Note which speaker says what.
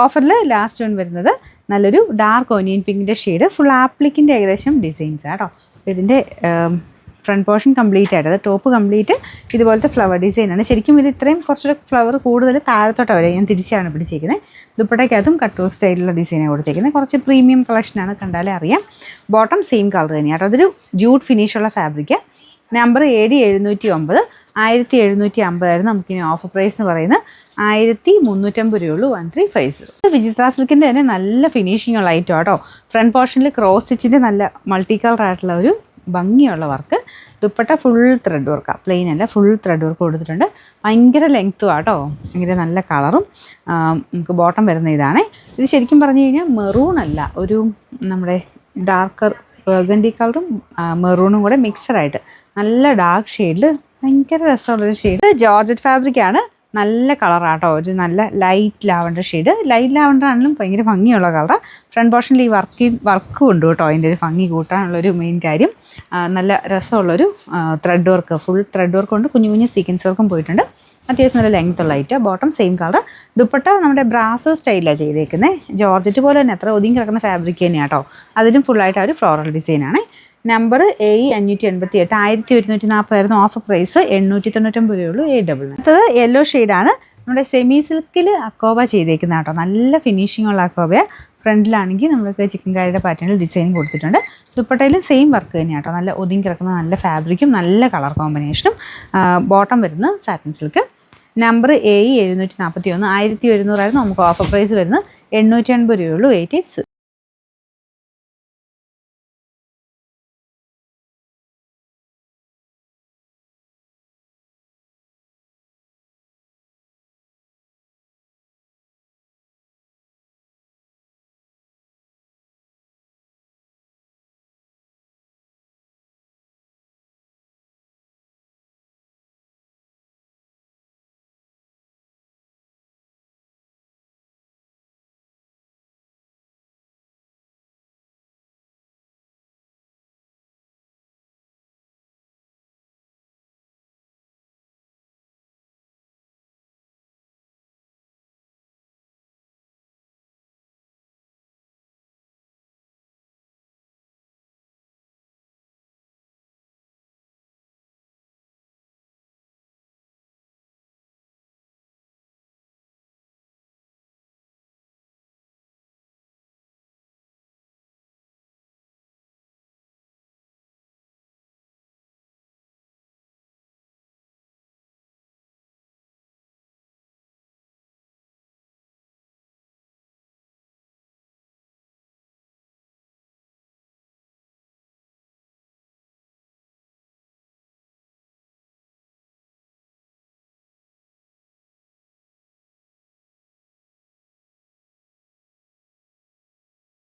Speaker 1: ഓഫറിൽ last one വരുന്നത് നല്ലൊരു ഡാർക്ക് ഓനിയൻ പിങ്കിൻ്റെ ഷെയ്ഡ്, ഫുൾ ആപ്ലിക്കിൻ്റെ ഏകദേശം ഡിസൈൻസ് കേട്ടോ. ഇതിൻ്റെ ഫ്രണ്ട് പോർഷൻ കംപ്ലീറ്റ് ആയിട്ട്, അത് ടോപ്പ് കംപ്ലീറ്റ് ഇതുപോലത്തെ ഫ്ലവർ ഡിസൈനാണ്. ശരിക്കും ഇത് ഇത്രയും കുറച്ചൊരു ഫ്ലവർ കൂടുതൽ താഴത്തോട്ട് വരെ ഞാൻ തിരിച്ചാണ് പിടിച്ചിരിക്കുന്നത്. ദുപ്പട്ടയ്ക്കകത്തും കട്ട് വർക്ക് സ്റ്റൈലുള്ള ഡിസൈനാണ് കൊടുത്തിരിക്കുന്നത്. കുറച്ച് പ്രീമിയം കളക്ഷനാണ്, കണ്ടാലേ അറിയാം. ബോട്ടം സെയിം കളർ തന്നെയാണ് കേട്ടോ. അതൊരു ജൂട്ട് ഫിനിഷുള്ള ഫാബ്രിക്. നമ്പർ AD709, 1750 നമുക്കിനി ഓഫർ പ്രൈസ് എന്ന് പറയുന്നത് 1350 രൂപയുള്ളൂ. 1350. വിചിത്ര സിൽക്കിൻ്റെ തന്നെ നല്ല ഫിനിഷിംഗ് ഉള്ള ഐറ്റം കേട്ടോ. ഫ്രണ്ട് പോർഷനിൽ ക്രോസ് സ്റ്റിച്ചിൻ്റെ നല്ല മൾട്ടി കളർ ആയിട്ടുള്ള ഒരു ഭംഗിയുള്ള വർക്ക്. ദുപ്പട്ട ഫുൾ ത്രെഡ് വർക്കാണ്, പ്ലെയിൻ അല്ല, ഫുൾ ത്രെഡ് വർക്ക് കൊടുത്തിട്ടുണ്ട്. ഭയങ്കര ലെങ്ത്തും ആട്ടോ, ഭയങ്കര നല്ല കളറും. നമുക്ക് ബോട്ടം വരുന്ന ഇതാണ്. ഇത് ശരിക്കും പറഞ്ഞു കഴിഞ്ഞാൽ മെറൂൺ അല്ല, ഒരു നമ്മുടെ ഡാർക്കർ ബർഗണ്ടി കളറും മെറൂണും കൂടെ മിക്സഡായിട്ട് നല്ല ഡാർക്ക് ഷെയ്ഡിൽ ഭയങ്കര രസമുള്ളൊരു ഷെയ്ഡ്. ജോർജറ്റ് ഫാബ്രിക്കാണ്, നല്ല കളറാട്ടോ, ഒരു നല്ല light lavender shade. Light lavender ആണെങ്കിലും ഭയങ്കര ഭംഗിയുള്ള കളറാണ്. ഫ്രണ്ട് പോർഷനിൽ ഈ വർക്കും ഉണ്ട് കേട്ടോ, അതിൻ്റെ ഒരു ഭംഗി കൂട്ടാനുള്ളൊരു മെയിൻ കാര്യം. നല്ല രസമുള്ളൊരു thread work, full thread work കൊണ്ട് കുഞ്ഞു കുഞ്ഞു സീക്വൻസ് വർക്കും പോയിട്ടുണ്ട്. അത്യാവശ്യം നല്ല ലെങ്ത് ഉള്ള item. Bottom same colour. Dupatta നമ്മുടെ ബ്രാസോ സ്റ്റൈലാണ് ചെയ്തേക്കുന്നത്. ജോർജറ്റ് പോലെ തന്നെ അത്ര ഒതുങ്ങി കിടക്കുന്ന ഫാബ്രിക് തന്നെയാണ് കേട്ടോ. അതിലും ഫുള്ളായിട്ട് ആ ഒരു ഫ്ലോറൽ ഡിസൈനാണ്. നമ്പർ AE588, 1140 ഓഫർ പ്രൈസ് 899 രൂപയുള്ളൂ. 899. അടുത്തത് യെല്ലോ ഷെയ്ഡാണ്. നമ്മുടെ സെമി സിൽക്കിൽ അക്കോബ ചെയ്തേക്കുന്ന കേട്ടോ. നല്ല ഫിനിഷിംഗ് ഉള്ള അക്കോബയാണ്. ഫ്രണ്ടിലാണെങ്കിൽ നമ്മൾക്ക് ചിക്കൻ കാരിയുടെ പാറ്റേണിൽ ഡിസൈൻ കൊടുത്തിട്ടുണ്ട്. ദുപ്പട്ടയിലും സെയിം വർക്ക് തന്നെയാണ് കേട്ടോ. നല്ല ഒതുങ്ങി കിടക്കുന്ന നല്ല ഫാബ്രിക്കും നല്ല കളർ കോമ്പിനേഷനും. ബോട്ടം വരുന്നത് സാറ്റിൻ സിൽക്ക്. നമ്പർ AE741, 1100 നമുക്ക് ഓഫർ പ്രൈസ് വരുന്നത് 880 രൂപയുള്ളൂ. 886.